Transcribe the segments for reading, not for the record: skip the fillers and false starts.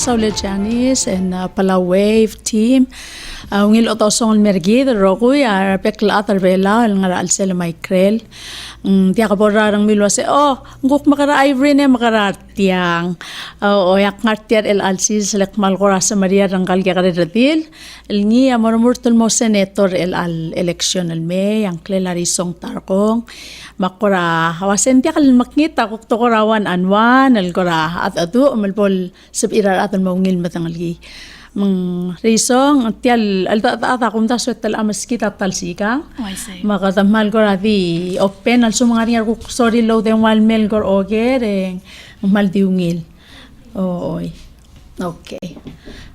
Saule Janice and Pala Wave team. Ngil otosong mergid rokuy pekla atarbela ngara alsel maikrel. Tiya kabora rang milwa se nguk makara Irene makara tiang. Yak ngartiar el alsis lek malgora sa Maria ranggal kya radil. Ni amormurtul mo senator el al election el me yang Joann Risong Tarkong. Makora hawasen tiya kal makita kuk tokorawan anwan el kora at atu malpol sab irar atan maungil matangalgi. Mang Risong tial alta kumta suetal amaskita talsika. Makatamal ko rati open al sumangaringar ko sorry low den wal mel gor oger mal diungil. Oy. Okay.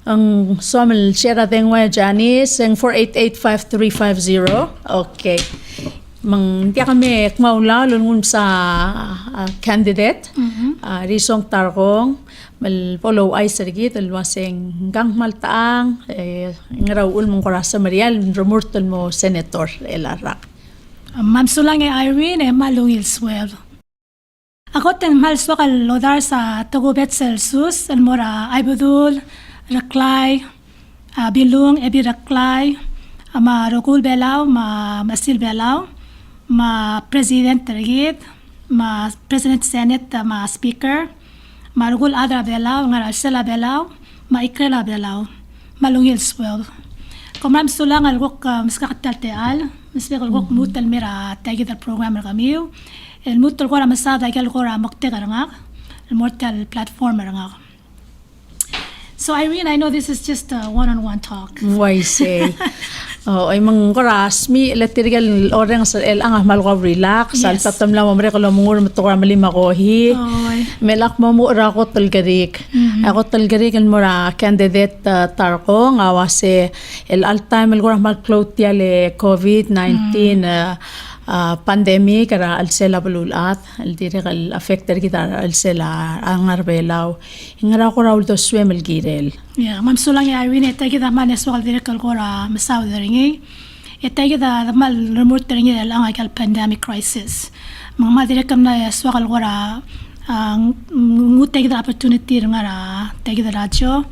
Ang somel share den wa Janice ang 4885350. Okay. Mang tiya kami kmaula lungun sa candidate Risong Tarkong mal follow ay sergit alwaseng gang maltaang ngaraw ulmong korasa Marial rumurtol mo senator elarak. Ma'am sulang Irene malungil swell. Ako ten malso kal lodar sa Tagubet Celsius almora Aibudul Raklay Bilung Ebi Raklay ma Rokul Belaw ma Masil Belaw ma President Tergit, ma President Senate, ma Speaker, ma Rugul Adra Belaw, nga Alsela Belaw, ma Ikrela Belaw, malungil swell. Kumram sulang algok miskakatalteal, miskakal mutal mira tagit al program kamiw, el mutal kora masada gal kora maktegar ngak, el mortal platform ngak. So Irene, I know this is just a one-on-one talk. Why say? Ay mang korasmi electrical orang sa el ang malko relax al tatam lang mamre ko lamungur matukra malima ko hi melak mo ra ko talgarik ako talgarik en mora candidate Tarkong awase el all time el gora mal clotia le COVID-19 pandemic ara alsela bululat el direk affected kita alsela angar belaw ingara ko raul to swem el girel mam sulang Irene ita kita man eswal direk al gora masaw deringi ita kita mal remote deringi el angal pandemic crisis mga direk kam na eswal al gora ngute kita opportunity ngara ta kita radyo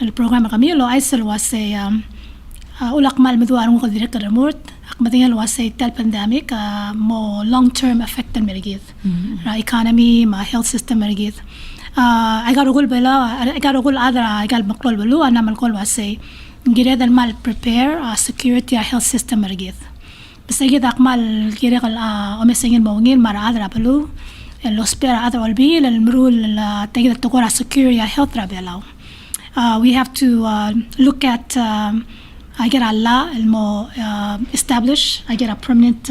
el program kami lo aisel wase ulak mal meduar ngko direk remote matingal wasay tal pandemic mo long-term effect ang merigit economy ma health system merigit I got ugul adra I got maklol belu ana malkol wasay gired al mal prepare security health system merigit basta gid akmal gired al omesengin mawngin mara adra belu el hospital adra Olbiil el mrul tagid tukora security health rabelaw we have to look at I get a law establish. I get a permanent.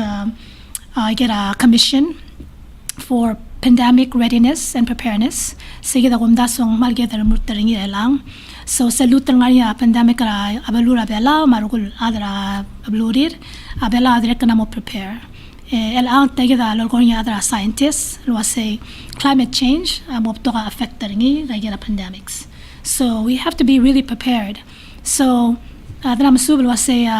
I get a commission for pandemic readiness and preparedness. Sige da kumdasong malgeta murtaringi elang. So salutan ngaya pandemic ra abalura bela marugul adra ablurir abela adrek na mo prepare. Elang tege da lorgonya adra scientists lo say climate change mo to ka affect ringi regular pandemics. So we have to be really prepared. So Adra masubal wasay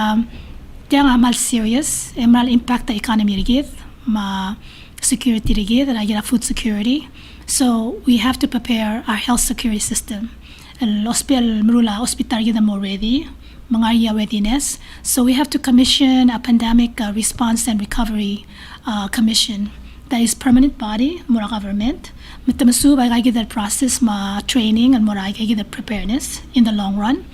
tiang amal serious emal impact the economy rigid ma security rigid and food security. So we have to prepare our health security system. El hospital mrula hospital gida mo ready mga readiness. So we have to commission a pandemic response and recovery commission that is permanent body mura government. Mitamasub ay gida process ma training and mura gida preparedness in the long run.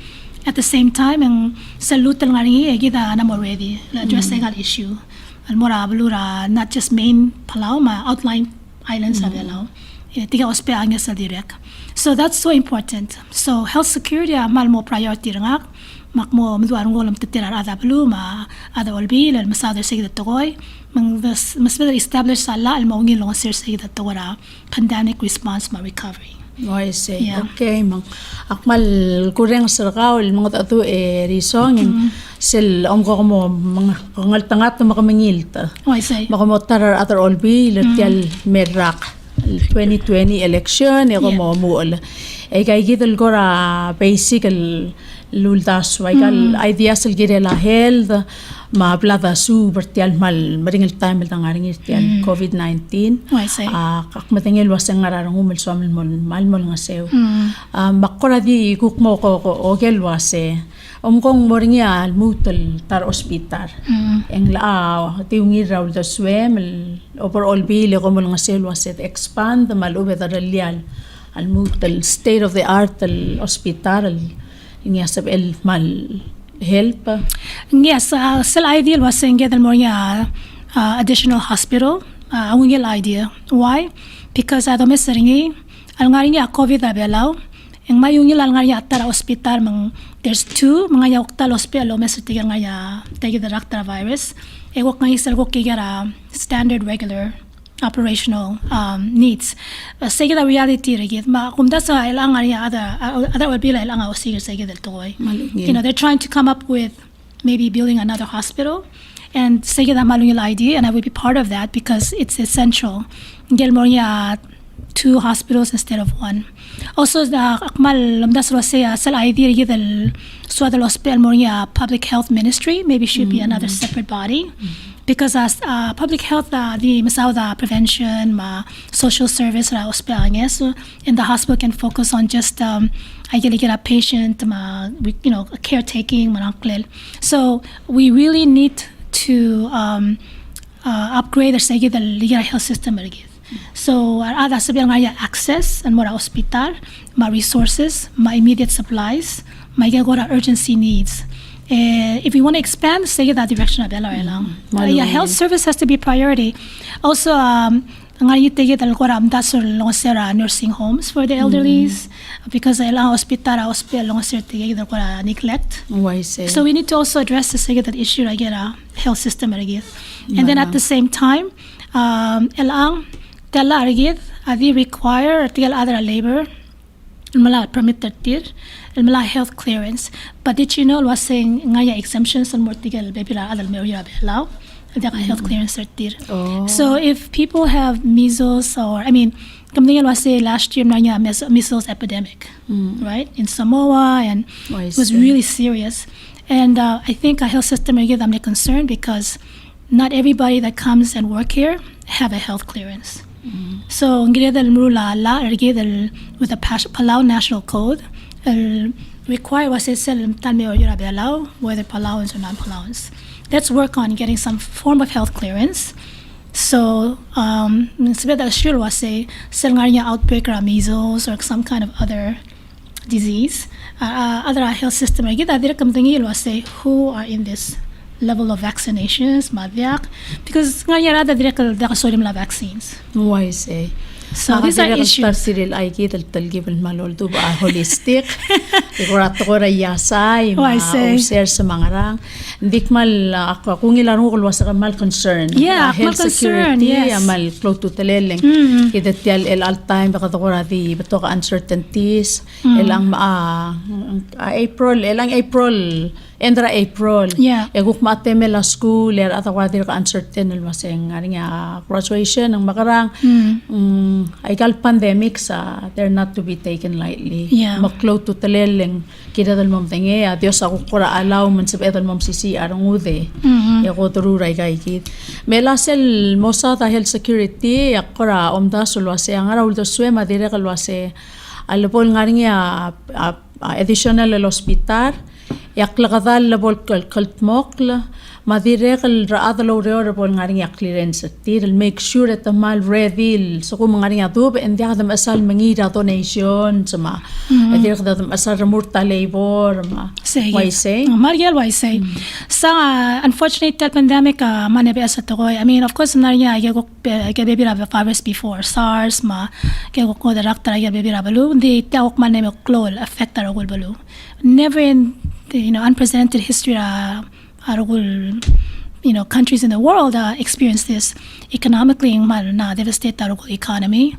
At the same time, ang salutan nga rin kita na mo ready address the issue. Almora balura not just main Palau, ma outlying islands sa Palau. Tiga hospital nga sa direct. So that's so important. So health security mal mo priority nga. Makmo maduarong golam titirar ada Palu ma ada Olbiil al masader sa kita tokoy. Mas better establish sa la al maungin long sir sa kita tokora pandemic response ma recovery. I see. Yeah. Okay, mang akmal kurang serkau mga tatu Risong sil ko mo mga pangaltangat na makamangil ta. I see. Makamotarar atar Olbiil tial merak 2020 election ko mo muol. Kay gital ko ra basic luldas waigal ideas gire la health ma blada su bertial mal maringil time tang aring irtial COVID-19 I see. kak matengel wasang ngararang umel swamil mal nga seu makora di kuk mo ko ogel wase omkong moringial mutal tar hospital eng la tiungi raul da swem over Olbiil ko nga seu wase expand mal ube daralial al mutal state of the art al hospital ingasab el mal help. Yes, still ideal was saying get more additional hospital. Ang idea. Why? Because I don't miss ringi. Ang nga COVID abelaw. Ang mayungil ang nga atara hospital mang there's two mga yauktal hospital mes tiga nga tagi the doctor virus. Ewok nga isal ko kigara standard regular operational needs. Sige the reality rigid ma kumda sa ilang other will be like ilang sige sige del toy. You know, they're trying to come up with maybe building another hospital, and sige the malungil idea, and I would be part of that because it's essential. Gel mo two hospitals instead of one. Also the akmal lamdas ro say sal idea rigid del swadal hospital mo public health ministry maybe should be another separate body. Because as public health, the masawda prevention, social service, so in the hospital can focus on just I get a patient, caretaking, so we really need to upgrade the legal health system. So ada sabiang access and more hospital, resources, immediate supplies, urgency needs. If we want to expand, say that direction of health service has to be priority. Also, nursing homes for the elderlies because hospital neglect. So we need to also address that issue. I get a health system and then at the same time, they require other labor. Permit health clearance, but did you know was saying ngaya exemptions on mortigal bebila adal meoya belau health clearance so if people have measles or kamdingan was say last year nanya measles epidemic right in Samoa and it was really serious and I think our health system give them a concern because not everybody that comes and work here have a health clearance. So with the Palau National Code require was whether Palauans or non-Palauans. Let's work on getting some form of health clearance. So sure was say outbreak or measles or some kind of other disease. Other health system was say who are in this level of vaccinations, because sodium vaccines. Why say? So these are issues. Holistic. Yasay, sa mangarang. Ako kung ilan mal concern. Yeah, health security, mal close to teleleng. Kidetial all time di bato ka uncertainties. Elang April. Endra April. Yeah. Eguk mateme la school at ka uncertain waseng graduation ang makarang. Aigal pandemic they're not to be taken lightly. Yeah. Maklo to teleleng kita dal mom tenge Dios ako kura alaw man sa edal mom sisi arang ude. Yako tururay kay kit. Melasel mosa ta health security yakora omda sulwase ang araw do swema dire kalwase alpol ngaringa additional hospital yaklakadal labol kaltmokla madirek al raad lo reorable ngaring clearance tir make sure that the mal ready so kung ngaring atub and dia kadam asal mangira donation sama dia kadam asal remurta labor why say Mariel why say sa unfortunate pandemic manabe asa toy of course nariya baby rab virus before SARS ko director baby rabalu di tawok maneme klol affect aragul balu never in the unprecedented history countries in the world experience this economically devastate the economy.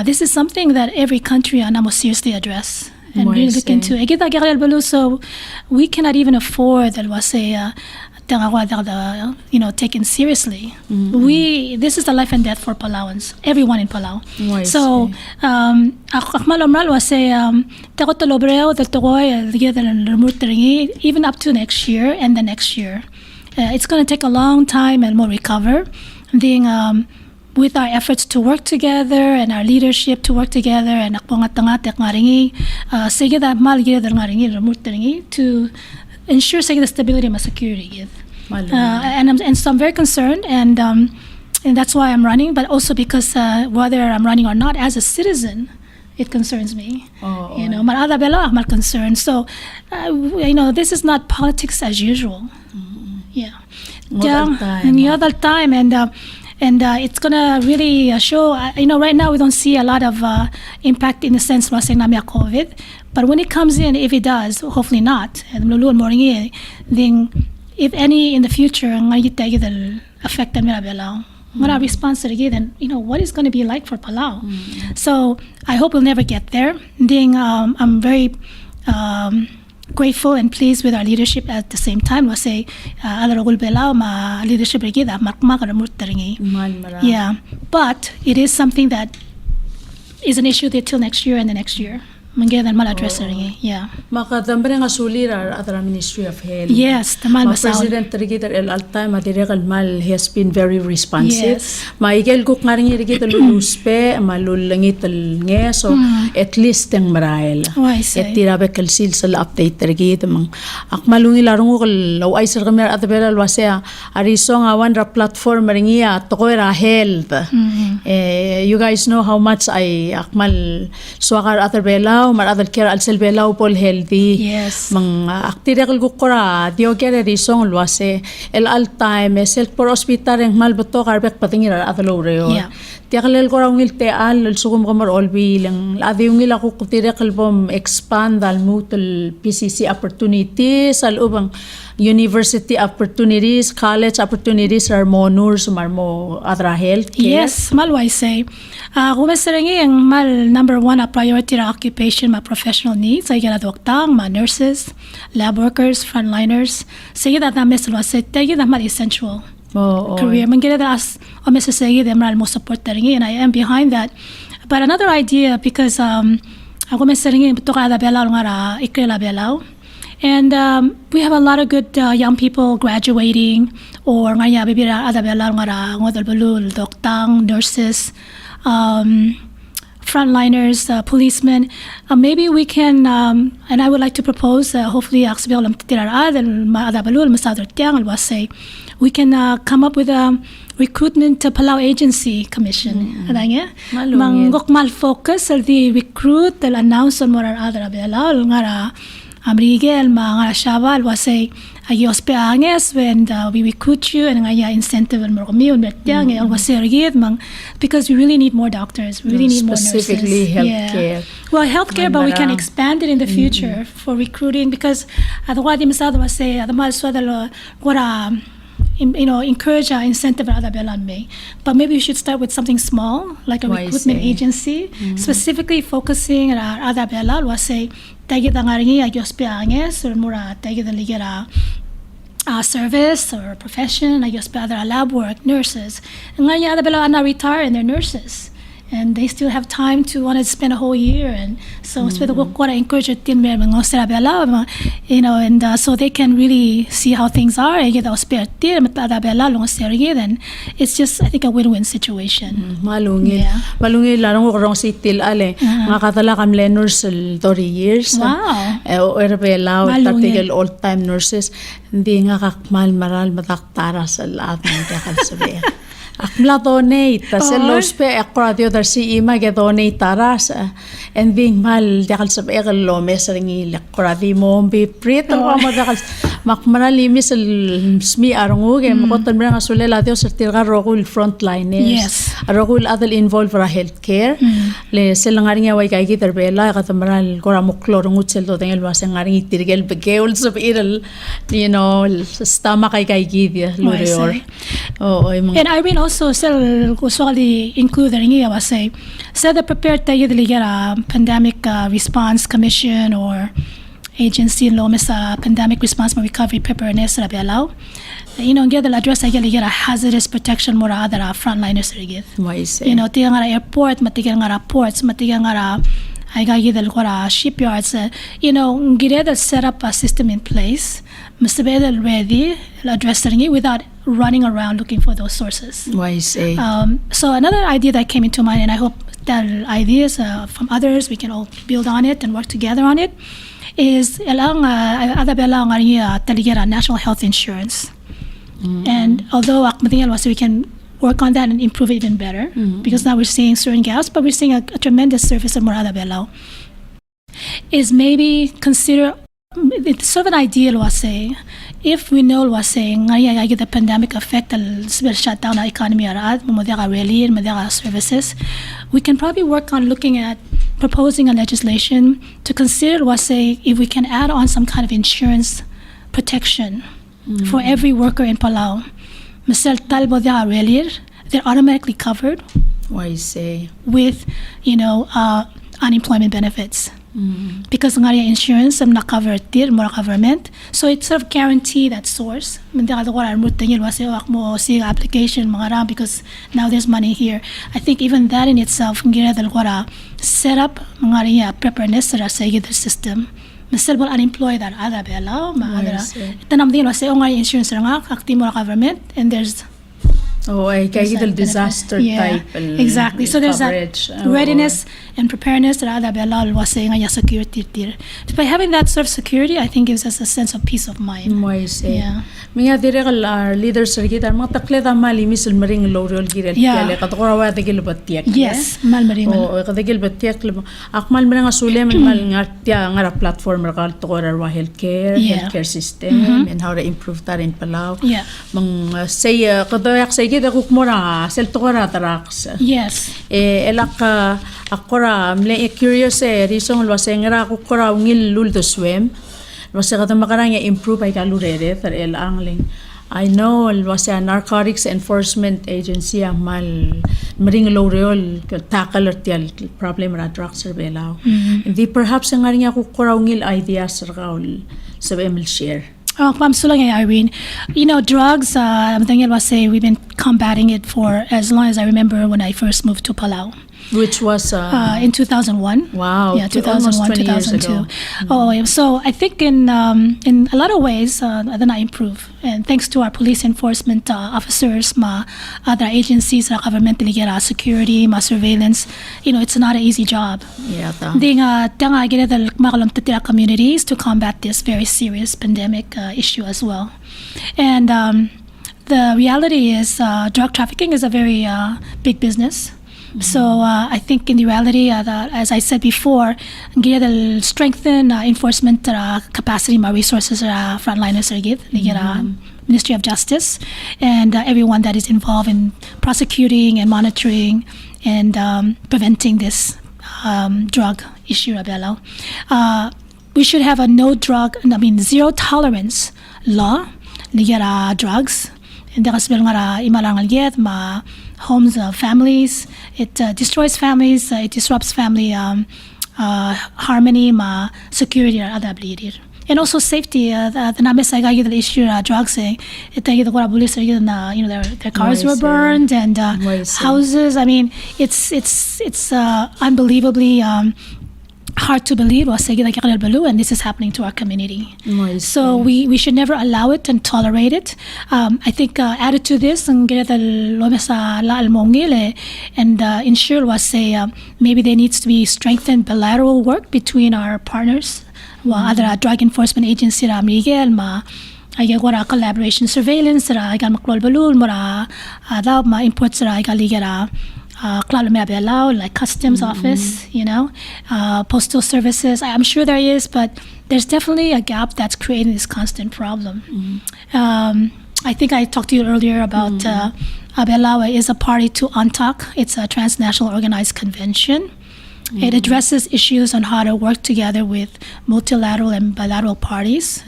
This is something that every country must seriously address and really look into. So we cannot even afford taken seriously. This is the life and death for Palauans, everyone in Palau. So akmal omral was tako tolobreo the togoy even up to next year and the next year. It's going to take a long time and more recover. With our efforts to work together and our leadership to work together and to ensure the stability and security. And so I'm very concerned, and that's why I'm running, but also because whether I'm running or not, as a citizen, it concerns me. Marada bela I'm concerned. So, this is not politics as usual. The other time, and it's gonna really show. Right now we don't see a lot of impact in the sense of COVID. But when it comes in, if it does, hopefully not, then if any in the future, affect the when our response to then what is going to be like for Palau. So I hope we'll never get there. I'm very grateful and pleased with our leadership at the same time. We'll say leadership but it is something that is an issue there till next year and the next year. Makadambre nga sulirar at the Ministry of Health. Yes, President Rigitar El Altai Madiregal Mal has been very responsive. Maigel guk nga rin irigit luluspe, malulangit nge, so at least ang marail. Et tirabe kalsil sa update rigit. Akmalungi larong ko laway sa kami at beral wasya arisong awan ra platform ringiya tokoira health. You guys know how much I akmal suakar at bela maradal care al selbela pol healthy. Yes. Aktirekal gukora dio kere risong luase el all time self por hospital en malboto karbek patingir at loreo. Tiakalel ko raw ngil teal sugum kamar Olbiil ang adi ngil ako tirekal bom expand al mutual PCC opportunities al ubang university opportunities, college opportunities are more nurse marmo adra health care. Yes, malway say. Kumasarangi ang mal number one a priority na occupation ma professional needs ay gana doktang, ma nurses, lab workers, frontliners. Sige that na meslo say tagi na mal essential career. Manggira da as o meslo sige da mal mo support taringi, and I am behind that. But another idea because kumasarangi to kada belaw ngara ikrela belaw. And we have a lot of good young people graduating or ngaya bibira ada belaw ngara ngodal balul doktang, nurses, frontliners, policemen. Maybe we can, and I would like to propose, hopefully, we can come up with a recruitment Palau agency commission. Mangok focus the recruit, the announce on more other Belau, ngara Amrigel, mga Shaval, was say, ayos pe anges when we recruit you and ngaya incentive and mormi and mertiang was say because we really need more doctors, we really need more nurses. Specifically healthcare. Well, healthcare, but we can expand it in the future for recruiting because otherwise was say encourage our incentive but maybe we should start with something small like a recruitment agency specifically focusing on other belal was say tagi dangaringi ayos pe anges or mura tagi the ligera service or profession ayos pe other lab work nurses ngaya other belal na retire and they're nurses and they still have time to want to spend a whole year and so and so they can really see how things are and it's just I think a win-win situation. Malungil larong ko rong sitil ale makatala kam nurse 30 years. Wow. Erbelaw tatigel old time nurses hindi nga kakmal maral mataktara sa lahat ng kakalsabi. Akmla donate, tas lospe akradio dar si ima ge donate taras, and being mal dakal sa ekalo mesringi akradi mo be prito mo dakal makmana limis smi arungu ge mokoton bra sulela dio sertirga rogul frontliners. Yes. Rogul adal involved for healthcare. Le selangaringa way kay gitar bela katamral gora moklorungut sel do tengel wasengaringi tirgel begeul sa iral stomach kay gidia lurior. And Irene also usually include the prepared pandemic response commission or agency lo sa pandemic response and recovery preparedness rabialaw. Ngida the address ay gila hazardous protection mura adara frontliners rigid. Tiga ngara airport, matiga ngara ports, matiga ngara ay gila gora shipyards. Ngida the set up a system in place. Must ready address it without running around looking for those sources. So another idea that came into mind, and I hope that ideas from others we can all build on it and work together on it, is national health insurance. And although we can work on that and improve it even better, because now we're seeing certain gaps, but we're seeing a tremendous service of Morada Belao, is maybe consider, it's sort of an ideal was saying, if we know was saying the pandemic affect the shut down our economy services, we can probably work on looking at proposing a legislation to consider was say if we can add on some kind of insurance protection for every worker in Palau. They're automatically covered with unemployment benefits. Because insurance am covered more government, so it sort of guarantee that source. Application because now there's money here. I think even that in itself set up preparedness the system. Unemployed that other bela insurance government, and there's disaster type. Exactly. So there's that readiness and preparedness that was saying security. By having that sort of security, I think gives us a sense of peace of mind. Yeah. Mga direkal leaders kita mga takleda mali misal maring lorol girel kaya katkora wa tegel batiak. Yes, mal maring. Tegel batiak akmal marang asulem mal ngartia ngara platform rakal tkora wa healthcare system and how to improve that in Palau. Mang say kadoyak say kita kukmora sel tkora taraks. Yes. Elak akora mle curious risong lo sengera kukora ungil lul to swim. Was improve ay kalurere tar el angling. I know was a narcotics enforcement agency mal maring loreol tackle tial problem ra drugs belao. The perhaps ang nga ko koraungil ideas raul sa emil share. Oh, I'm so long, Irene. Drugs, I'm thinking was say we've been combating it for as long as I remember when I first moved to Palau. Which was in 2001. Wow, yeah, 2001, 2002. So I think in a lot of ways, then I improve, and thanks to our police enforcement officers, other agencies, government, security, surveillance. It's not an easy job. Yeah. I get the communities to combat this very serious pandemic issue as well, and the reality is drug trafficking is a very big business. So I think in the reality, as I said before, strengthen enforcement capacity, resources, frontliners, Ministry of Justice, and everyone that is involved in prosecuting and monitoring and preventing this drug issue. We should have a zero tolerance law drugs. And homes, families. It destroys families. It disrupts family harmony, security, and also safety. The names issue drugs. Their cars were burned and houses. I mean, it's unbelievably hard to believe, and this is happening to our community. So we should never allow it and tolerate it. I think added to this, and ensure maybe there needs to be strengthened bilateral work between our partners, other drug enforcement agency, collaboration, surveillance, imports, like customs office, postal services. I'm sure there is, but there's definitely a gap that's creating this constant problem. I think I talked to you earlier about Abelawa is a party to UNTAC. It's a transnational organized convention. It addresses issues on how to work together with multilateral and bilateral parties,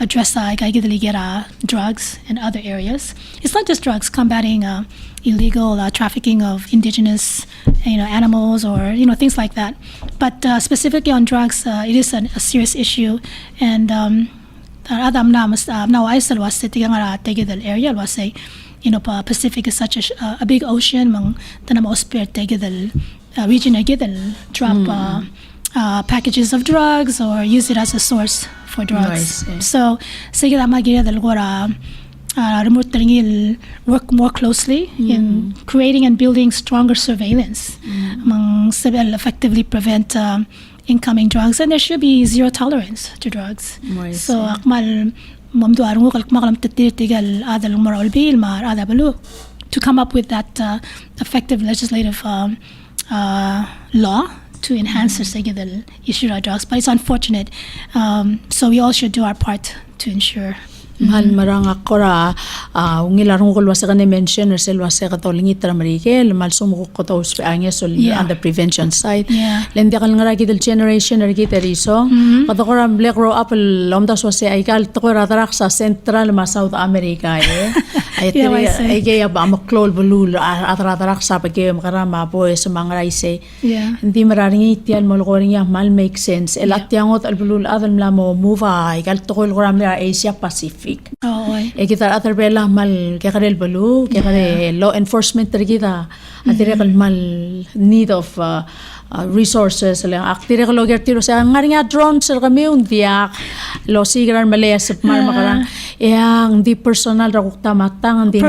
address drugs and other areas. It's not just drugs, combating illegal trafficking of indigenous animals or things like that. But specifically on drugs, it is a serious issue. And Adam now I still was sitting in area was say Pacific is such a big ocean mang tanam ospir tegidal region drop packages of drugs or use it as a source for drugs. So sige da magira del gora remote teringil work more closely in creating and building stronger surveillance mang will effectively prevent incoming drugs, and there should be zero tolerance to drugs. So akmal mamdu arungo kalkmakalam tigal adal umar Olbiil mar adabalu to come up with that effective legislative law to enhance the issue of drugs. But it's unfortunate. So we all should do our part to ensure. Mahal marang akora ngilarong ko wasa ka mention or sel wasa ka tolingi tramarike mal sumuko ko to speange so on the prevention side lendi kal ngara gidel generation er giteriso katokora black grow up lomda so se aikal to radarak sa central ma South America ay ya ba maklol bulul atradarak sa pagke makarama po sa mga raise hindi mararingi tiyan mo lokoring ya mal make sense elatyangot albulul adal mlamo move ay kal to ko ram Asia Pacific. Kita atar bela mal kaya balu kaya law enforcement kita atire mal need of resources lang aktire lo gertiro sa ngaringa drones kami undiak lo sigran malaya sa mar makarang yang di personal ra kukta matang di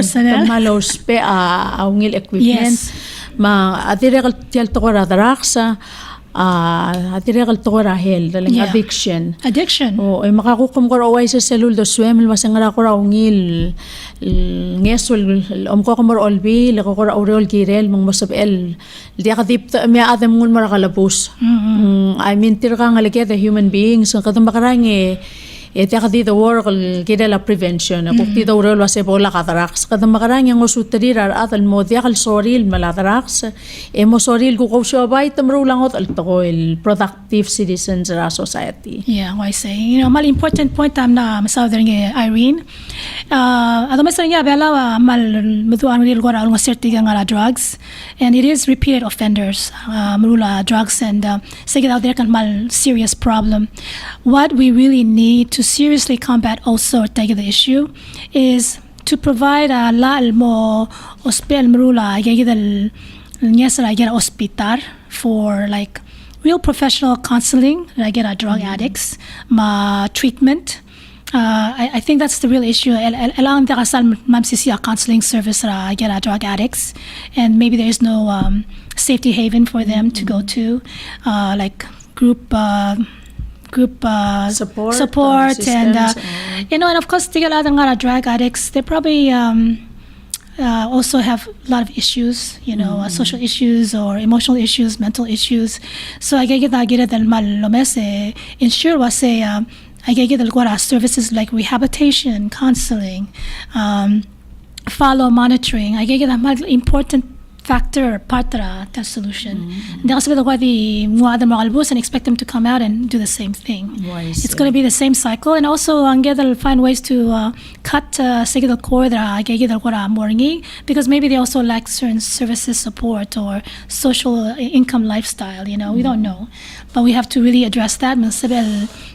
malo spe aungil equipment ma atire kal tial to ra daraksa atire kal to rahel dalang addiction o ay makakukum ko raway sa selul do swem masangara ko raungil ngesol ko kamor Olbiil ko Irene Olkeriil mong mosabel di akadip me adam ngun marakalabus I mean tir ka ngalike the human beings kadang makarangi ete kadi the work kida la prevention akukti daw rol wase bola kataraks kada makarang yang usutrir atal modia kal soril malataraks emo soril ko ko shabay tamro langot alto el productive citizens ra society. I say mal important point na masawdering Irene adamay nga bela mal mutuan real gora along certiga nga drugs and it is repeated offenders marula drugs and say out there kan mal serious problem. What we really need to seriously combat also take the issue is to provide a lot more hospital marula gagidal nyesara get hospital for like real professional counseling like get drug addicts ma treatment. I think that's the real issue. Alang da kasal mamsisi a counseling service ra get drug addicts and maybe there is no safety haven for them to go to like group support and and of course the drug addicts they probably also have a lot of issues social issues or emotional issues, mental issues. So I get that mal lomese ensure was say I get the services like rehabilitation, counseling, follow monitoring. I get that important factor partara that solution. They also and expect them to come out and do the same thing. It's going to be the same cycle, and also they'll find ways to cut the core because maybe they also lack certain services support or social income lifestyle. We don't know, but we have to really address that.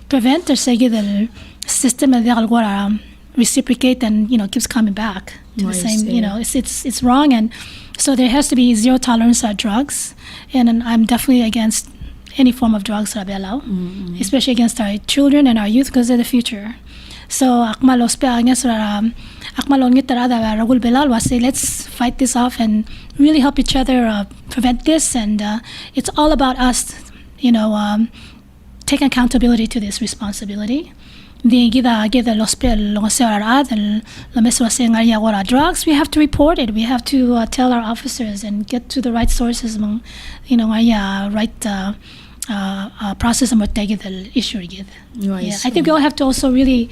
Prevent the system and reciprocate and keeps coming back to the same. It's wrong, and so there has to be zero tolerance at drugs, and I'm definitely against any form of drugs, especially against our children and our youth because they're the future. So let's fight this off and really help each other prevent this, and it's all about us, take accountability to this responsibility. Drugs, we have to report it. We have to tell our officers and get to the right sources, right process issue. I think we all have to also really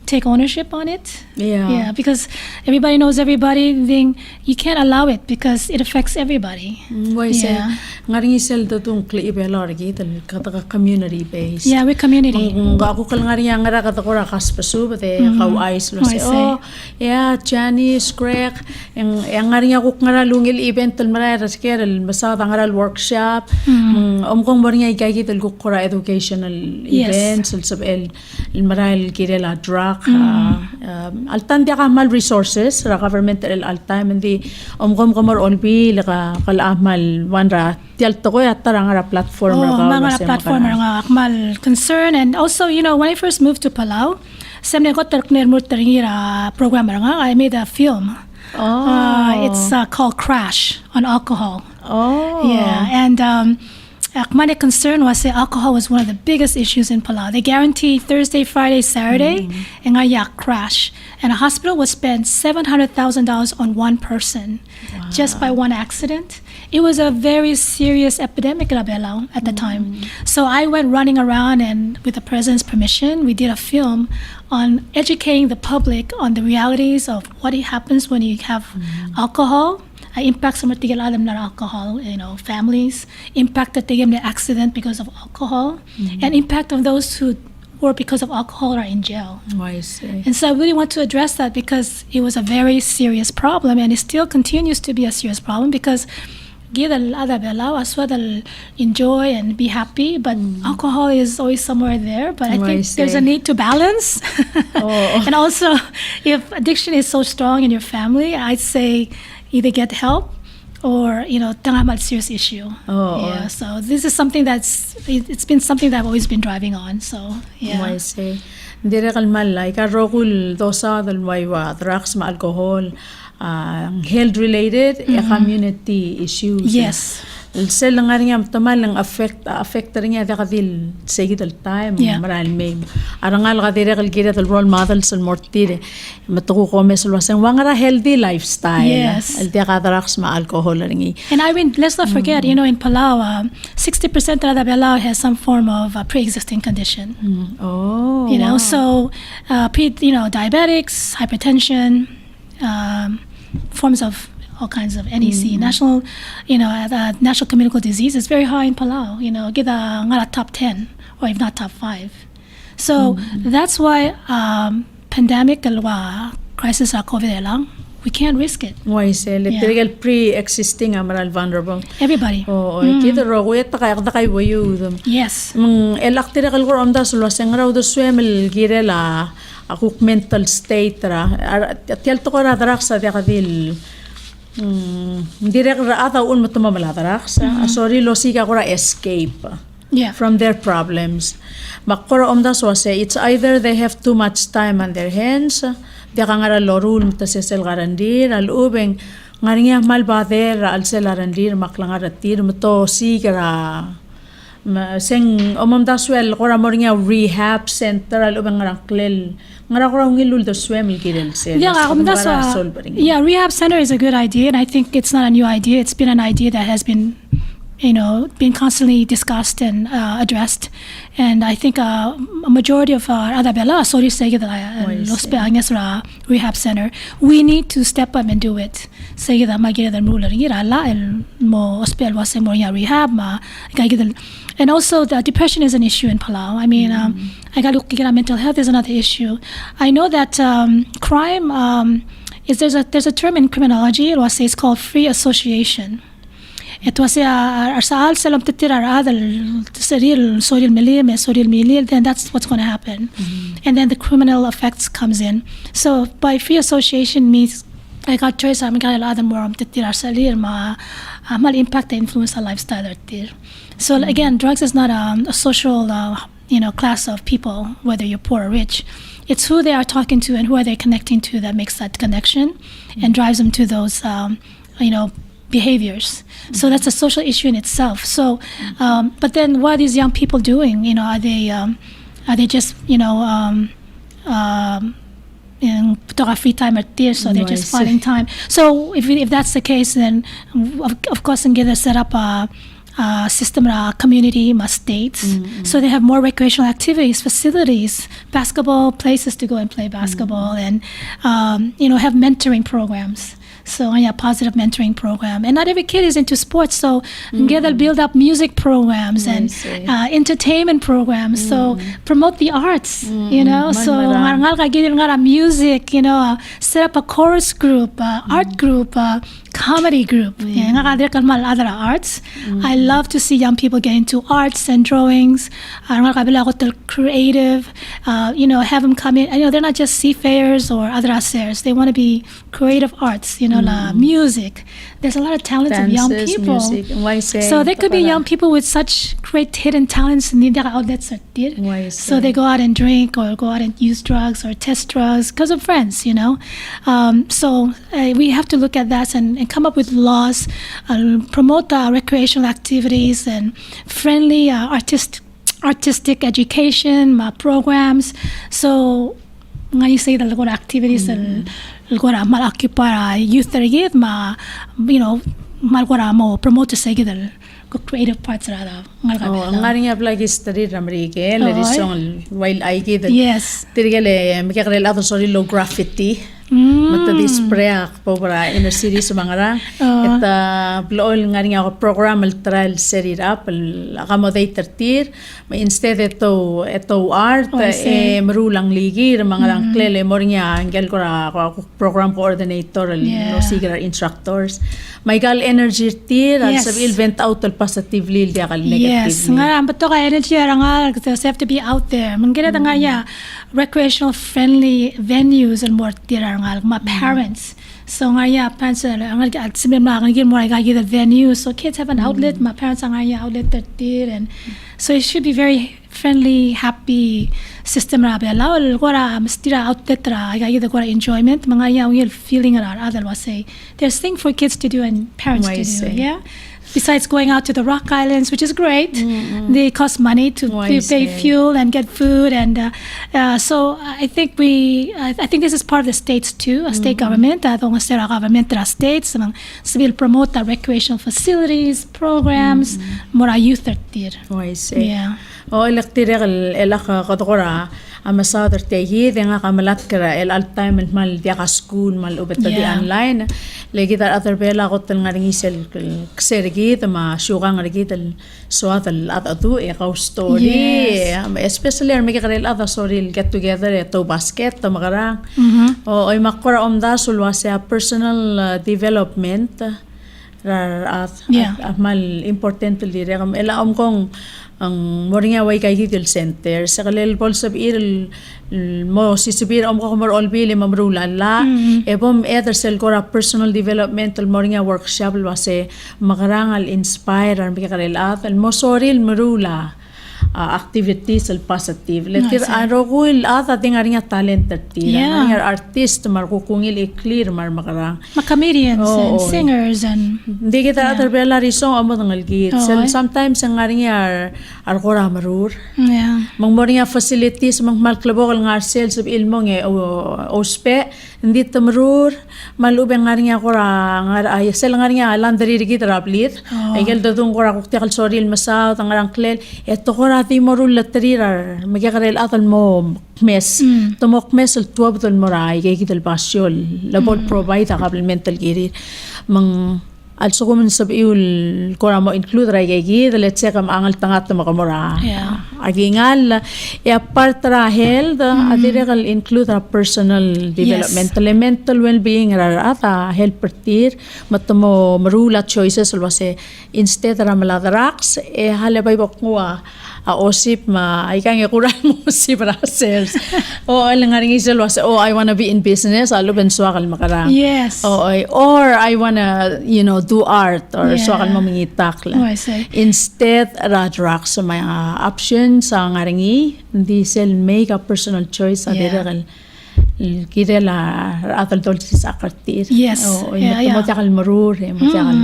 take ownership on it. Yeah. Because everybody knows everybody. Then you can't allow it because it affects everybody. Why say ngaring isel to tung kli ibelor gitu kata community based. Yeah, we're community. Ako kal ngaring yang ngara kata ko rakas pasu bate kau ais lo say yeah Janice Greg yang ngaring ako ngara lungil event tel mara rasker el masada ngara workshop kong bornya ikay gitu el kukura educational events el sab el mara el kirela drug altan dia ka mal resources ra government el altan hindi kong komor Olbiil ka kalamal wanra tial to ko yata nga platform mga platform nga akmal concern. And also, you know, when I first moved to Palau, semne ko terkner mo teringira program nga I made a film. It's called Crash on alcohol. Yeah, and my concern was that alcohol was one of the biggest issues in Palau. They guarantee Thursday, Friday, Saturday, and crash. And a hospital would spend $700,000 on one person just by one accident. It was a very serious epidemic in Palau at the time. So I went running around, and with the president's permission, we did a film on educating the public on the realities of what happens when you have alcohol. Impact sa matigil alam na alcohol, you know, families, impact that they get the accident because of alcohol, and impact of those who were because of alcohol are in jail. I see. And so I really want to address that because it was a very serious problem, and it still continues to be a serious problem because they'll enjoy and be happy, but alcohol is always somewhere there. But I think there's a need to balance. And also, if addiction is so strong in your family, I'd say either get help or, you know, tanga serious issue. So this is something it's been something that I've always been driving on. So I see. Dire kalmal ka rokul dosa dal waiwa drugs ma alcohol health related community issues. Yes. Sel nga rin tamal ng affect rin nga kadil segit al time maral may arangal ka dire kal kira role models al mortire matuko ko mes lo sen wangara healthy lifestyle. Yes. Al dia ka drugs ma alcohol ring. And I mean, let's not forget, you know, in Palau 60% of the Palau has some form of pre-existing condition. You know, so diabetics, hypertension, forms of all kinds of NEC, national communicable disease is very high in Palau. You know, get a top 10 or if not top 5. So that's why pandemic crisis COVID lang, we can't risk it. Why say literal pre-existing amaral vulnerable. Everybody. Kita roguet kaya kay wayu. Yes. Electrical ko amda sulo sengraw do swemel girela akuk mental state ra tial to ko ra daraksa dia kadil direct ra ata un matumamala daraksa sorry lo sika ko ra escape from their problems makora omda so say it's either they have too much time on their hands dia kangara lorul mutasesel garandir al ubeng ngaringa mal bader al selarandir maklangara tir muto sigara seng omam daswel kora moringa rehab center al ubeng ngarangklel ngara kora ngilul do swem kirel sel rehab center is a good idea, and I think it's not a new idea. It's been an idea that has been constantly discussed and addressed. And I think a majority of Adabela, sorry say that rehab center, we need to step up and do it. Say that magira the ruler el mo hospital was more rehab and also the depression is an issue in Palau. I mean, I got to look at mental health is another issue. I know that crime there's a term in criminology. It was called free association. It was arsaal salam titirar adal saril soril milil then that's what's going to happen. And then the criminal effects comes in. So by free association means I got choice I'm going to more titirar salir mal impact the influence the lifestyle there. So again, drugs is not a social class of people, whether you're poor or rich. It's who they are talking to and who are they connecting to that makes that connection and drives them to those behaviors. So that's a social issue in itself. So, but then what are these young people doing? You know, are they just free time at there? So they're just finding time. So if that's the case, then of course, and get set up system community states. So they have more recreational activities, facilities, basketball places to go and play basketball, and have mentoring programs. So positive mentoring program. And not every kid is into sports, so they'll build up music programs and entertainment programs. So promote the arts, so music, set up a chorus group, art group, comedy group. Other arts. I love to see young people get into arts and drawings. Creative, have them come in. They're not just seafarers or other assers. They want to be creative arts, music. There's a lot of talented young people. So there could be young people with such great hidden talents and their outlets are there. So they go out and drink or go out and use drugs or test drugs because of friends, So we have to look at that and come up with laws, promote recreational activities and friendly artistic education programs. So you say that good activities and mal-occupy youth promote sa creative parts rada. Ngaring apply study ramrike le song while I get that. Yes. Tirigale makakare lato sorry low graffiti. Mata display po para inner city sa mga ra. At blool ngaring ako program al trial set it up accommodate tir. Instead ito art marulang ligi mga lang klele mornya angel ko program coordinator no sigar instructors. May gal energy tir al sabil vent out al positively dia kal negatively. Yes, nga bato ka energy nga have to be out there. Manggira nga ya recreational friendly venues and more tira nga my parents. So nga ya parents at simple mga ngin more ga the venue so kids have an outlet. My parents nga ya outlet tir and so it should be very friendly, happy system ra be allow gora mastira outlet ra ga the gora enjoyment mga ya will feeling ra other was say there's thing for kids to do and parents to do. Yeah. Besides going out to the Rock Islands, which is great, they cost money to pay fuel and get food, and so I think this is part of the states too, a state government, government states, will promote the recreational facilities, programs, more youth tir. I see. Yeah. Electric kadokora amasadar tayi nga kamalat kara all time mal dia ka school mal ubeta di online legi dar other bela ko tan ngaring isel ksergi ma shugang rigi tal swat al atu ka story especially ar mege karel other story get together to basket to magarang o ay makora omda sulwa sa personal development mal important dire ela kong ang moringa way kay Gidil Center sa kalel pol sabir mo sisibir ko mar Olbiil mamrulan la ebom ether sel ko personal developmental moringa workshop wase makarangal inspire ang bikarelat al mo soril marula activities al positive letir arogul ata tingaringa talented tira nga artist markukungil clear mar makarang comedians and singers and di kita other bella risong amo ngal git sometimes ang ngaringa arkora marur mangmoringa facilities mangmal klabokal nga sel sub ilmong ospe hindi tamarur malubeng ngaringa kora nga sel ngaringa landari git raplit ay gel dadung kora kuktikal soril masaw tangarang klel eto kora ti morul latrirar magikarel atal mo mes tomok mes al tuwabtol moray kay kital pasyol labot provide complemental giri mang also kumun sabiul kora mo include ray kay gid let's say kam angal tangat na makamora agingal partra health adirekal include a personal developmental mental well-being ata help pertir matmo marula choices alwase instead ra maladrax halabay bokwa osip ay kang ikuran mo si brasers alang nga rin isal was I wanna be in business aluban swakal makarang or I wanna do art or swakal mo mangitak la instead radrak sa mga options sa nga rin hindi sel make a personal choice sa direkal kira la atal tol sa akartir mo takal marur mo takal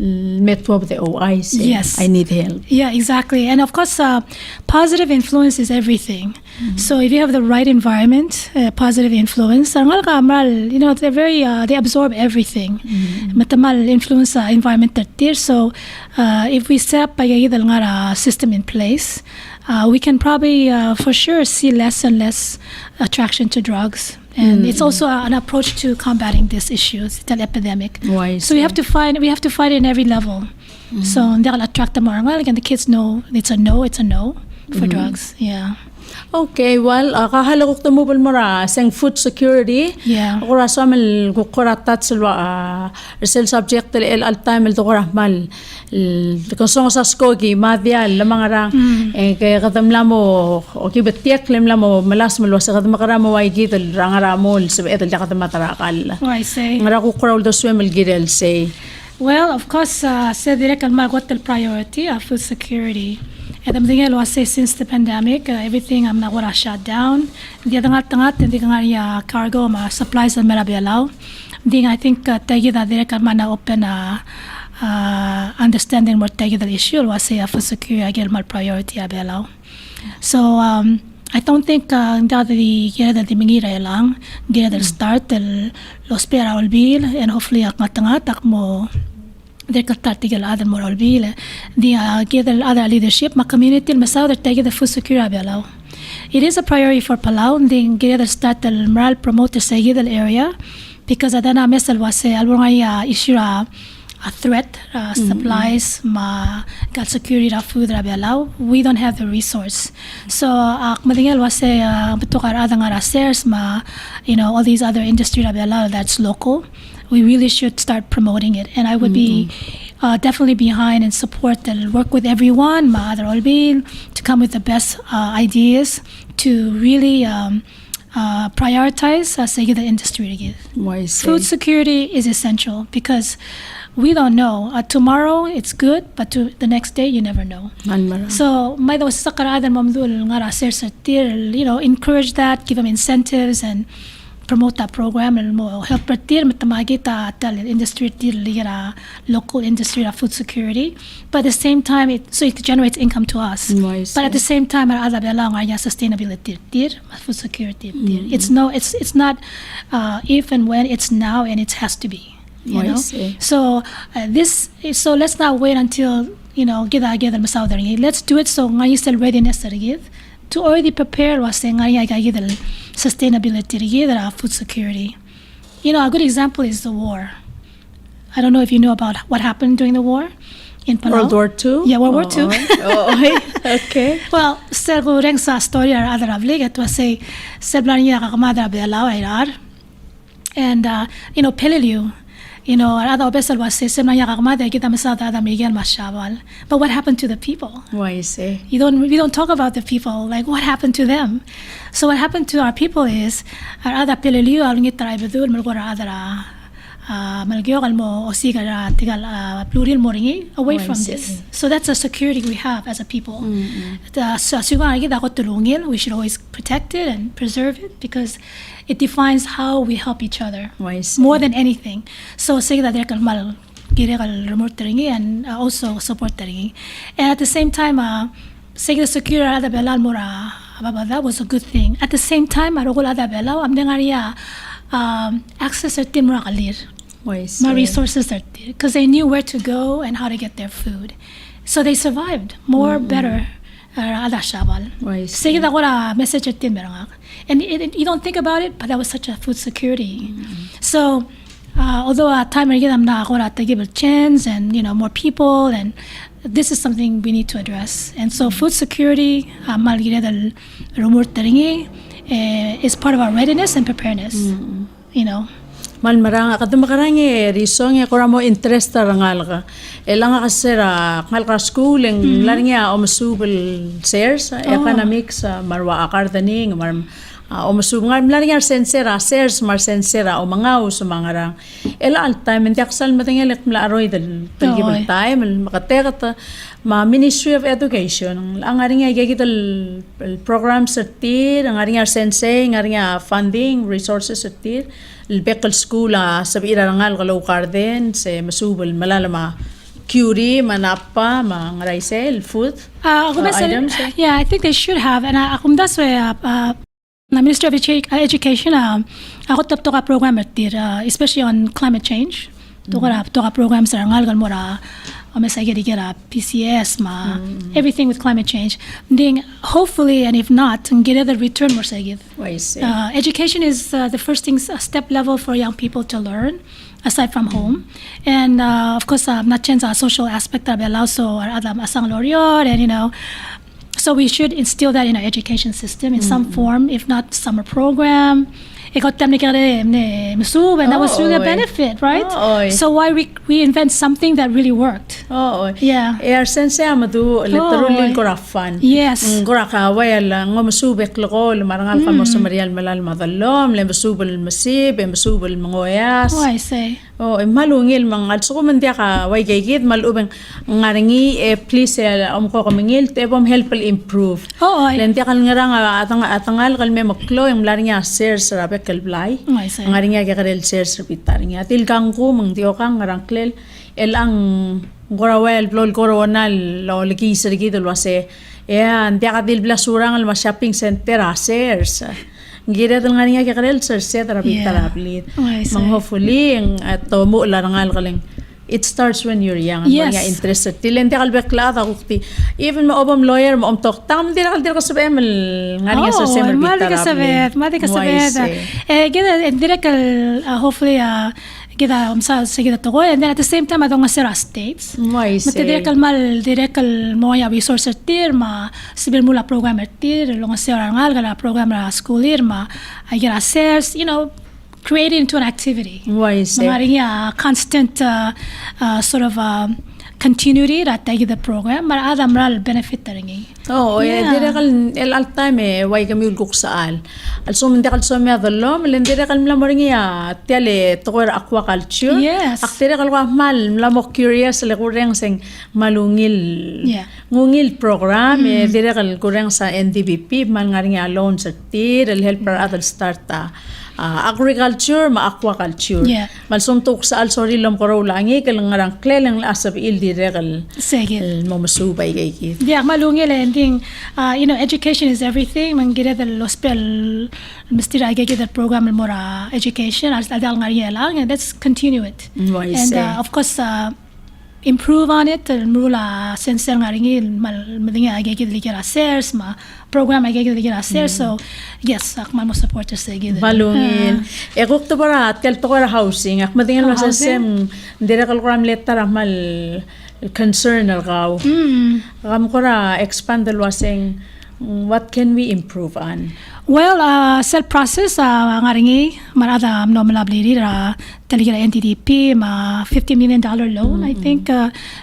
met with the OI say, Yes. I need help. Yeah, exactly. And of course, positive influence is everything. So if you have the right environment, positive influence, you know, they're very, they absorb everything. Matamal influence environment there. So if we set up a system in place, we can probably for sure see less and less attraction to drugs. And it's also an approach to combating this issue, the epidemic. So we have to fight it in every level. So they'll attract the morangal, and the kids know it's a no for drugs. Yeah. Okay, well, kahalakok na mo mara sang food security. Yeah. Ako rasa mal kukoratat silwa resel subject el all time el dokora mal konsong sa skogi madya lamang arang kaya katamla mo okay betiak lemla mo malas mo sa katamara mo ay git el rangara mo sa etel katamatarakal. What I say. Ngara ko crowd do swim el girel say. Well, of course, say direct al what the priority of food security. And I'm thinking, I say since the pandemic, everything I'm not what shut down. The other hindi nga cargo ma supplies and merabialaw. Ding I think tagi da direct al na open understanding more tagi the issue. Was say food security again mal priority abialaw. So I don't think the mingira lang the start el Olbiil Era and hopefully ak mo. They could start to get other more Olbiil. The get other leadership, my community, masaw that take the food security below. It is a priority for Palau. Then get the start the moral promoter say the area because adana mesel was say alwanga issue a threat supplies ma got security of food below. We don't have the resource. So madingal was say betukar adang shares ma all these other industry below that's local. We really should start promoting it, and I would be definitely behind and support and work with everyone, Mother Olbiil, to come with the best ideas to really prioritize the industry. Food security is essential because we don't know. Tomorrow it's good, but the next day you never know. So, encourage that, give them incentives and promote that program and help industry local industry of food security, but at the same time it generates income to us. But at the same time sustainability food security it's not if and when, it's now, and it has to be, so let's not wait until let's do it so readiness to already prepare sustainability, food security. A good example is the war. I don't know if you know about what happened during the war in Palau. World War II? Yeah, World War II. Okay. Well, sergureng sa story ar other avlig it was say seblania kakamada belau airar. And Peleliu. Other vessel was say seblania kakamada kita masada Miguel Mashabal. But what happened to the people? Why you say? We don't talk about the people, like what happened to them. So what happened to our people is our other Peleliu alungit traibedul malgora other malgyogal mo osiga tigal pluril moringi away from this. So that's a security we have as a people. We should always protect it and preserve it because it defines how we help each other more than anything. So say that they're mal remote and also support and at the same time say the security that was a good thing. At the same time access certain my resources are there because they knew where to go and how to get their food, so they survived better. Say that message and you don't think about it, but that was such a food security. So although at time I'm not going to give a chance and more people, and this is something we need to address. And so food security is part of our readiness and preparedness. Malmarang kadamakarang risong koramo interest rangal ka elanga kasera ngal school ang laringa omasubel shares economics marwa akardaning mar omasub ngal laringa sensera shares mar sensera o mga usumangarang ela al time hindi aksal matengel mla aroy del gibel time makateka ma Ministry of Education ang aringa gigital programs atir ang aringa sensei ang aringa funding resources atir البيقل سكولا سبيرا رنال غلو قاردين سي مسوب الملالما curry, manapa, mga rice, food items. Yeah, I think they should have. And ako that's why the Ministry of Education, ako top ka program especially on climate change. Toka programs are ngalgal mora. PCS, everything with climate change. Then hopefully, and if not, get other return more say. Education is the first thing, a step level for young people to learn, aside from home. And of course, not change our social aspect that allow so adam asang lorior, and so we should instill that in our education system in some form, if not summer program. And that was really a benefit, right? So why we invent something that really worked? Yeah. Sense amadu literally korafan. Yes. Koraka wayal ngomusubek loko marangal ka mo sumarial malal madallom le musubel masib e musubel mangoyas. Oh, I say. Malungil mga so mandia ka way gigit malubeng ngaringi please ko kamingil tebom help improve. Lentia kal ngarang atangal kalme maklo yung laringa sers rabe kalblay. Ngaringa kakarel sers repitaringa tilkangku mangtio kang ngarangklel elang gorawel blol coronal lo liki sergi del wase antia kadil blasurang al shopping center sers. Gira del ngaringa kakarel sers repitaravlit. Hopefully tomo larangal kaling it starts when you're young. Yes. Mga interested. Tilente kalbekla ta kukti. Even mo obam lawyer mo omtok. Tam din ka sabem ngaringa sa semer bitara. Madi ka sabet. Gida direct hopefully kita sige to go, and then at the same time adong sera states. Direct mo ya resources ma sibil mula program long sera ngal gala program school ma I get assess, create it into an activity. Constant sort of continuity that they the program, but adam ral benefit taringi. Direkal el time way kami ulguk saal. Also mendekal so me adallom, lenderekal mlamoringi tele tower aquaculture. Yes. Akterekal wa mal mlamok curious le kureng sing malungil. Ngungil program direkal kureng sa NDBP man ngaringi alone sa tir el helper adult start agriculture ma aquaculture malsumtok sa alsori lam koro langi kalangarang klelang asab il direkal segil momusubay kay malungil ending education is everything man gire del hospital mistira gay del program mora education as adal ngari lang, and let's continue it. And of course improve on it mula sensor ngaringi madinga agay ligera shares ma program agay ligera shares. So yes akmal mo supporters say gid balungin ekok to barat kel to housing ak madinga lo sem direkal program letter mal concern algaw ram kora expand the wasing what can we improve on? Well, self process ngaringi marada nominally taligira NTDP ma $50 million loan. I think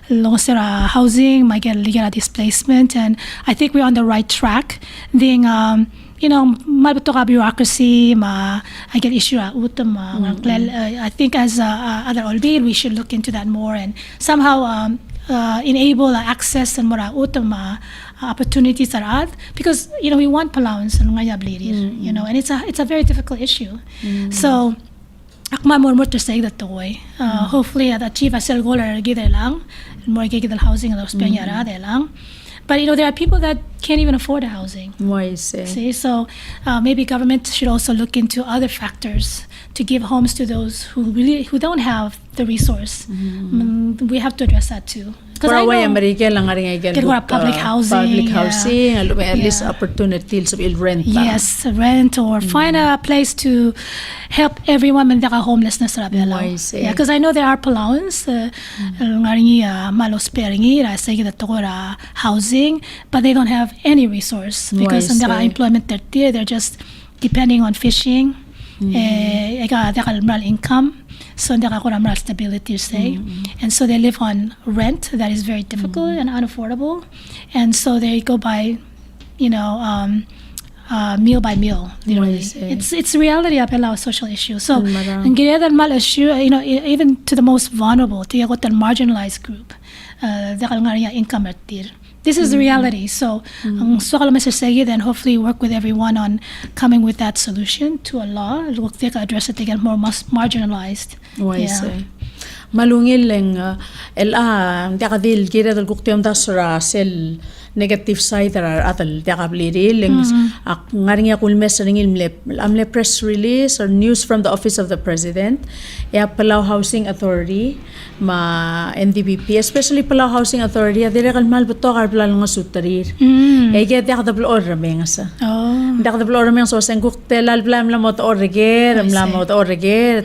long sera housing might get ligira displacement, and I think we're on the right track. Then malbuto ka bureaucracy ma I get issue utam I think as other Olbiil we should look into that more and somehow enable access and more utam opportunities are out, because we want Palauans and and it's a very difficult issue. So akma more to say that way. Hopefully achieve a sel goal or gid lang more gigidal housing and Spaniara lang. But there are people that can't even afford a housing. See, so maybe government should also look into other factors to give homes to those who don't have the resource. We have to address that too. Because I know public housing, at least opportunities of rent. Yes, rent or find a place to help everyone when they're homelessness. Because I know there are Palauans housing, but they don't have any resource because in their employment they're just depending on fishing. Income. So they stability and so they live on rent that is very difficult and unaffordable, and so they go by meal by meal. It's reality of a social issue. So even to the most vulnerable, to the marginalized group, income. This is the reality. So then hopefully work with everyone on coming with that solution to a law. Address it to get more marginalized. Malungil lang Dia kadil gira dal guktiom dasra sel negative side atal dia kabliril ak ngaring yakul mesring amle press release or news from the office of the president ya Palau Housing Authority ma NDPP especially Palau Housing Authority dire kalmal beto karbla nga sutarir dia kadabl orra mengasa dia kadabl orra meng so sen guktelal blam la mot orger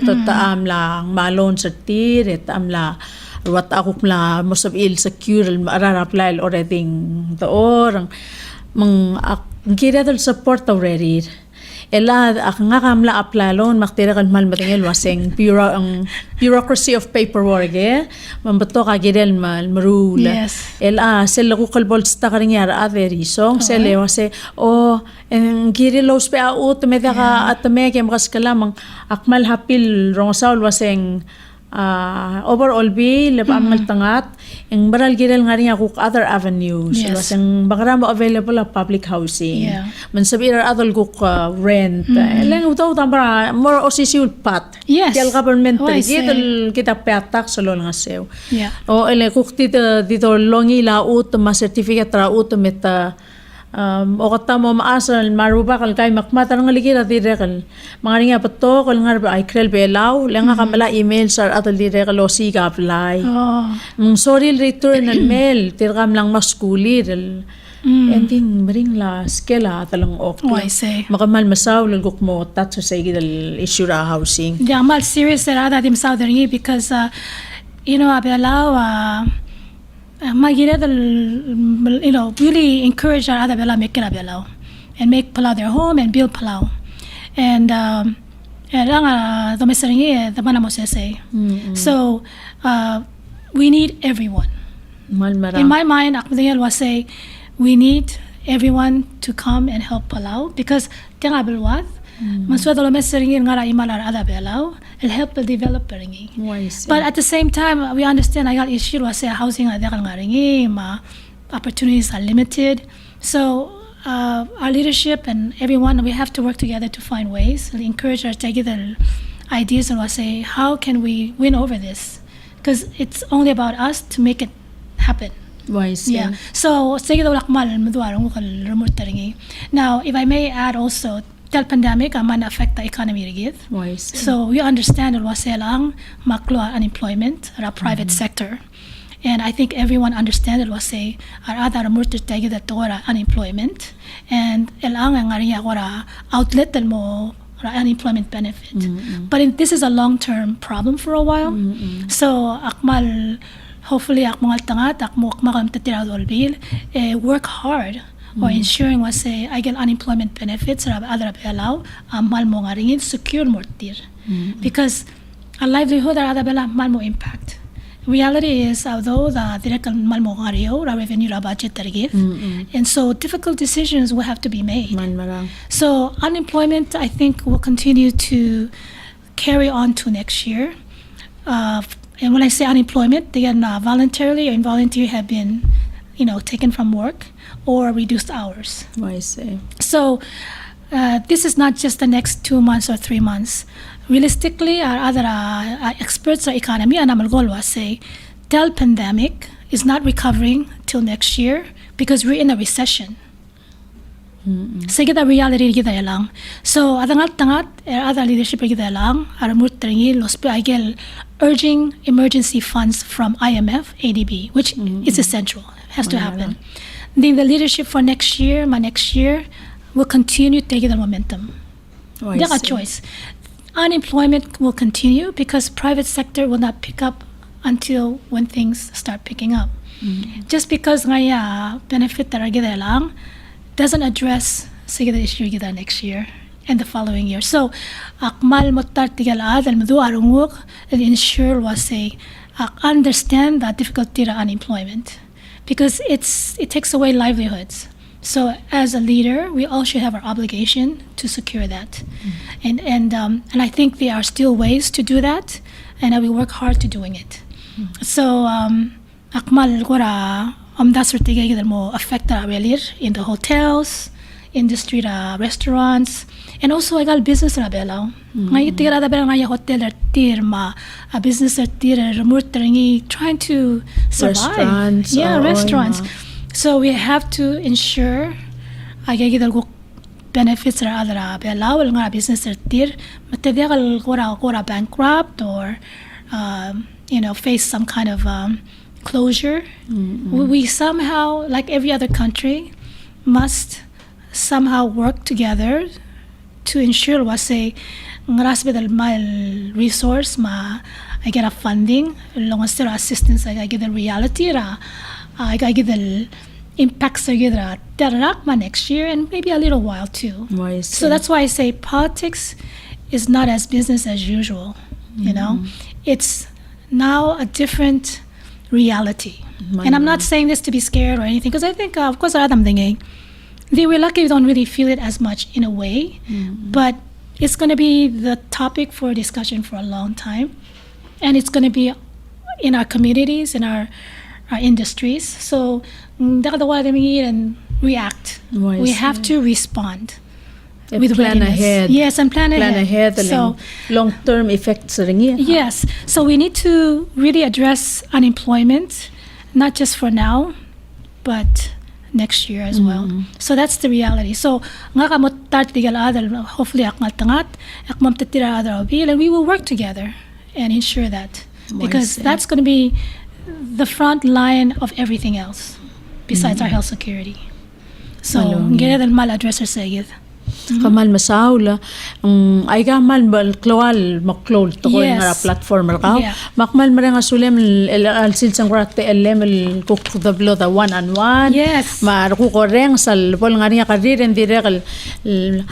to ta amla malon satir et amla Ruat ako mla mosabil secure mararapla already the orang kira dal support already ela ak nga kamla aplalon maktira kan mal matingel waseng bureaucracy of paperwork mambato ka girel mal marula ela sel ko kalbol sta karingar averi song sel wase girelo spe out medaka atme kem kaskalamang akmal hapil rongsaul waseng over Olbiil amal tangat ang baral girel nga rin ako other avenues wasang bakara mo available public housing man sabi adol ko rent lang utaw tambara more osisiul pat del government gidel kita patak solo nga sew o ele kukti dito longi la ut ma certificate ra ut meta o kata mo maasal maruba kal kay makmata ng ligira direkal mga ringa pato kal nga ay krel belaw lang nga kamala email sa atal direkal o siga apply sorry return and mail tirgam lang maskulir ending maring la skela talang okay makamal masaw lagok mo tat sa igidal issue ra housing mal serious ra datim southern because abelaw Magira really encourage our other Bela make Belau and make Palau their home and build Palau. And so we need everyone. In my mind, Akmadiyal was say we need everyone to come and help Palau because Tiang Abelwat Maswad mesering ngara imalar ada Belau will help the developer but at the same time we understand I got issue was say housing ada kal ngaringi ma opportunities are limited so our leadership and everyone we have to work together to find ways to encourage our the ideas and was say how can we win over this because it's only about us to make it happen. So now if I may add also the pandemic man affect the economy so we understand it was lang maklo unemployment or private sector and I think everyone understand it was say our other murder tagi the tora unemployment and elang ang ora outlet del mo unemployment benefit but this is a long-term problem for a while so akmal hopefully akmal tangat akmo makam tatira Olbiil work hard or ensuring was say I get unemployment benefits or other allow mal mo nga ringin secure mortir because a livelihood or other bela mal mo impact reality is although the direct mal mo nga rio revenue budget target and so difficult decisions will have to be made so unemployment I think will continue to carry on to next year and when I say unemployment they are voluntarily or involuntarily have been taken from work or reduced hours. I see. So this is not just the next 2 months or 3 months. Realistically, our other experts or economy and Amalgolwa say the pandemic is not recovering till next year because we're in a recession. Sige the reality kita lang. So adangat other leadership kita lang aramut tringi lospe agel urging emergency funds from IMF, ADB, which is essential, has to happen. Then the leadership for next year will continue taking the momentum. They have a choice. Unemployment will continue because private sector will not pick up until when things start picking up. Just because ngaya benefit taragida lang doesn't address sige the issue kita next year and the following year. So akmal motar tigala dal madu arunguk and ensure was say understand the difficulty of unemployment because it takes away livelihoods. So as a leader, we all should have our obligation to secure that, and I think there are still ways to do that, and I will work hard to doing it. So akmal gora dasur mo affect really in the hotels, industry restaurants, and also I got business ra belaw. Ngay tigra da bela ngay hotel tirma a business tira remote tringi trying to survive. Restaurants. Yeah, restaurants. Ma. So we have to ensure agagidal go benefits or other allow nga business tir matedigal gora bankrupt or face some kind of closure. We somehow, like every other country, must somehow work together to ensure wase ngrasbedal mal resource ma I get a funding long as there assistance I get the reality ra I get the impacts I get ma next year and maybe a little while too. So that's why I say politics is not as business as usual. It's now a different reality. And I'm not saying this to be scared or anything, because I think of course I'm thinking we're lucky we don't really feel it as much in a way, but it's going to be the topic for discussion for a long time, and it's going to be in our communities, in our industries. So and react. We have to respond with plan readiness. ahead. Yes, and plan ahead. So long-term effects ringi. Yes, so we need to really address unemployment, not just for now, but next year as well. So that's the reality. So nga kamot tigal adal hopefully akmal tangat akmam tatira adal Olbiil, and we will work together and ensure that, because that's going to be the front line of everything else besides our health security. So ngere dal mal addresser sayid kamal masaula ay kamal bal klawal maklol to ko nga platform ka makmal marang asulem el silsang rakte elem el cook the blood the one on one mar ko koreng sal pol ngari ka rir en direk el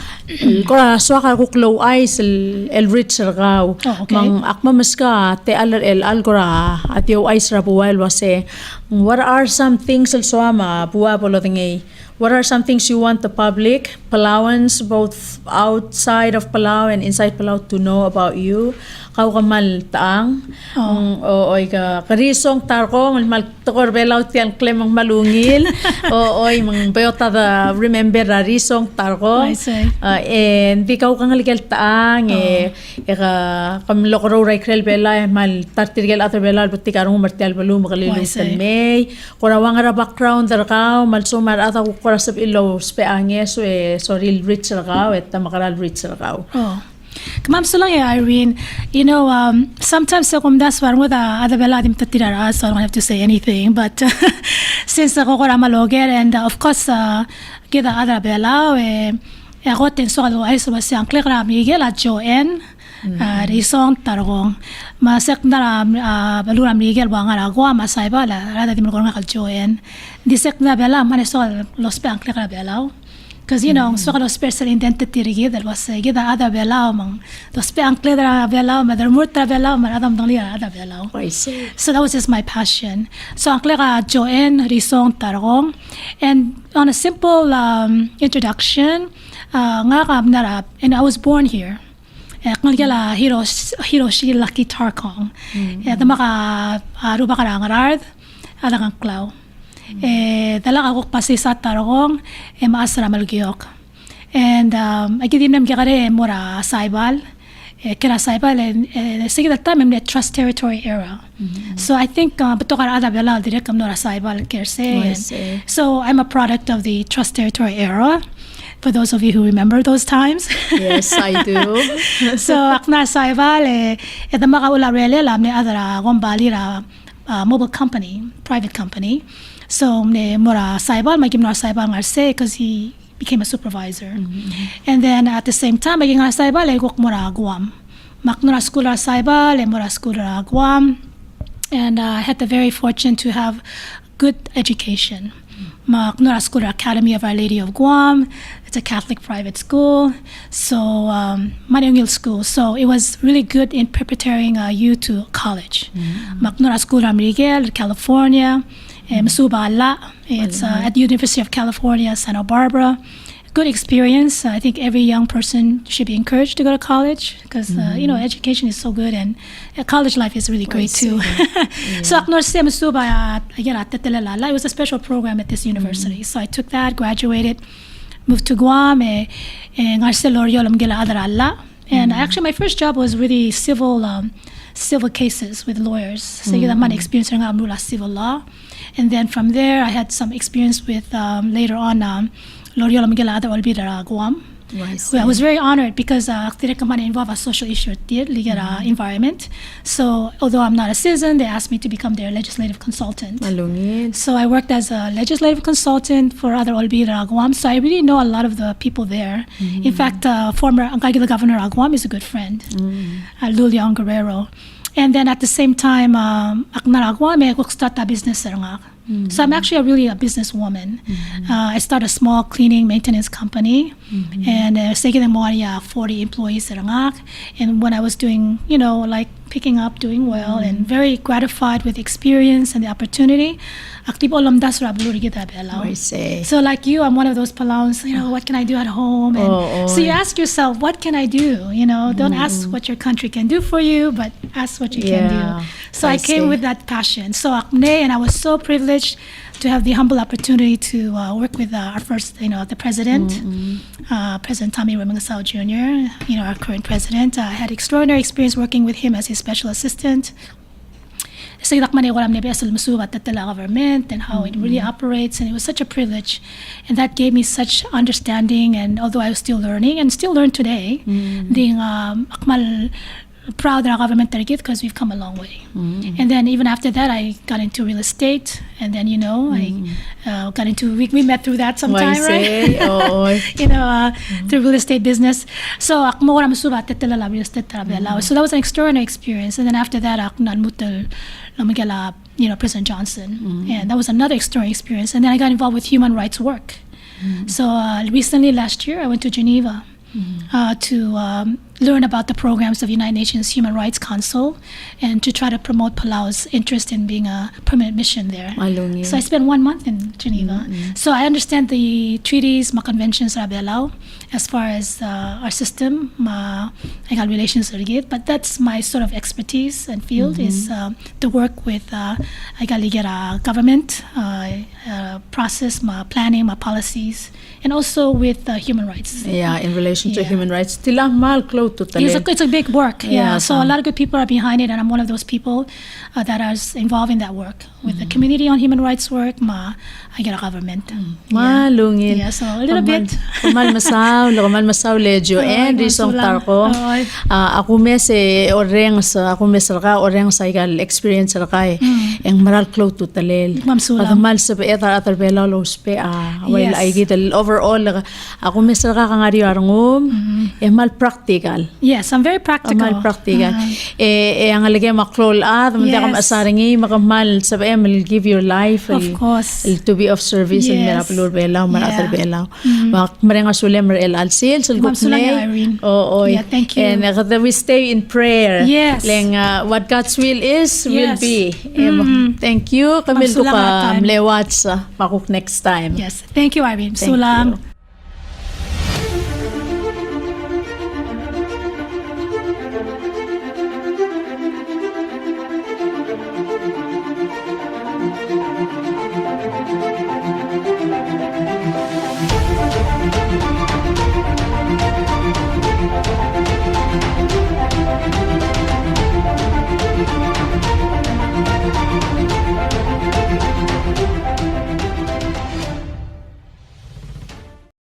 ko swaka ko low eyes el rich raw mang akma maska te el algora at yo eyes ra buwal wase what are some things el swama buwa polo tingi. What are some things you want the public, Palauans, both outside of Palau and inside Palau, to know about you? Kau kamal taang, oy ka Risong Tarkong, mal tokor belaw tiang klemang malungil, oy mang bayota da remember Risong Tarkong, and di kau kang legal taang, ka kam lokoro Recruitment bela mal tartirgel other bela buti karong martial balum kalilong May, korawang ara background dar kau mal sumar ata ko korasap ilo speange so real rich kau et makaral rich kau. Kamam sulang Irene, sometimes ako das parang wala ada bela dim tatira, so I don't have to say anything, but since ako ko ramaloger and of course kita ada bela ako tin so alo ay so basi ang klikra Miguel at Joann Risong Tarkong masak na balura Miguel banga agwa masay bala rada dim ko nga kal Joann disek na bela man so los pe ang klikra bela. Because so los personal identity rigid was gida ada belao mang los pe ankle da belao ma der murta belao ma adam dangli ada belao. So that was just my passion. So ankle ka Joann Risong Tarkong, and on a simple introduction nga ka narap, and I was born here. Ngala Hiroshi Lucky Tarkong. Maka aruba ka rangarard ada kang klaw. Dala ako pasi sa Tarkong maasra malgiok, and I give them gare mora saibal kira saibal and sige that time the trust territory era. So I think betokar ada bela direct am nora saibal kerse. So I'm a product of the trust territory era, for those of you who remember those times. Yes, I do. So akna saibal the makaula rele lam ne adara gombalira mobile company, private company. So mora saibal magim nora saibal ngarse because he became a supervisor. And then at the same time maging nora saibal gok mora Guam. Mak nora school saibal mora school Guam. And I had the very fortune to have good education. Mak nora school Academy of Our Lady of Guam. It's a Catholic private school. So Mariungil school. So it was really good in preparing you to college. Mak nora school Miguel, California. It's at the University of California, Santa Barbara. Good experience. I think every young person should be encouraged to go to college because education is so good, and college life is really great too. So it was a special program at this university. So I took that, graduated, moved to Guam, And actually, my first job was really civil cases with lawyers. So you man experience nga mula civil law, and then from there I had some experience with later on L'Oreal Olbiil Era Guam. I was very honored because I involve a social issue environment. So although I'm not a citizen, they asked me to become their legislative consultant. So I worked as a legislative consultant for other Olbiil Era Guam. So I really know a lot of the people there. In fact, former governor of Guam is a good friend, Luliang Guerrero. And then at the same time, aknar Guam I start a business So I'm actually really a businesswoman. I started a small cleaning maintenance company, and second mo 40 employees and when I was doing, like picking up, doing well, and very gratified with the experience and the opportunity. So like you, I'm one of those Palauans, what can I do at home? And so you ask yourself, what can I do? Don't ask what your country can do for you, but ask what you can do. So I came with that passion. So and I was so privileged to have the humble opportunity to work with our first, the president, President Tommy Remengesau Jr., our current president. I had extraordinary experience working with him as his special assistant. So government and how it really operates, and it was such a privilege, and that gave me such understanding. And although I was still learning and still learn today, being proud of our government because we've come a long way. And then even after that, I got into real estate, and then I got into we met through that sometime, right? Through real estate business. So so that was an extraordinary experience. And then after that, President Johnson, and that was another extraordinary experience. And then I got involved with human rights work. So recently, last year, I went to Geneva to learn about the programs of United Nations Human Rights Council and to try to promote Palau's interest in being a permanent mission there. So I spent 1 month in Geneva. So I understand the treaties, conventions as far as our system, relations, but that's my sort of expertise and field is to work with government process, planning, policies, and also with human rights. Yeah, in relation to human rights. It's a big work. So a lot of good people are behind it, and I'm one of those people that is involved in that work with the community on human rights work. I get a government. So a little bit. Lokamal masaw Joann Risong Tarkong. Ako ako oreng sa igal experience rakay. Ang maral close to talel. Pagmal sa beeta atarbela lospe well I get overall ako kang ari arangum mal practical. Yes, I'm very practical. Mal practical. Ang alagay maklol kam asaringi makamal sa will give your life. Of course. To be of service and merapulur belaw maratar marenga sulem el alsil sulgot Irene. Yeah, thank you. And we stay in prayer. Yes. What God's will is will be. Thank you. Kamil ko ka mlewat sa pakuk next time. Yes. Thank you, Irene. Thank you.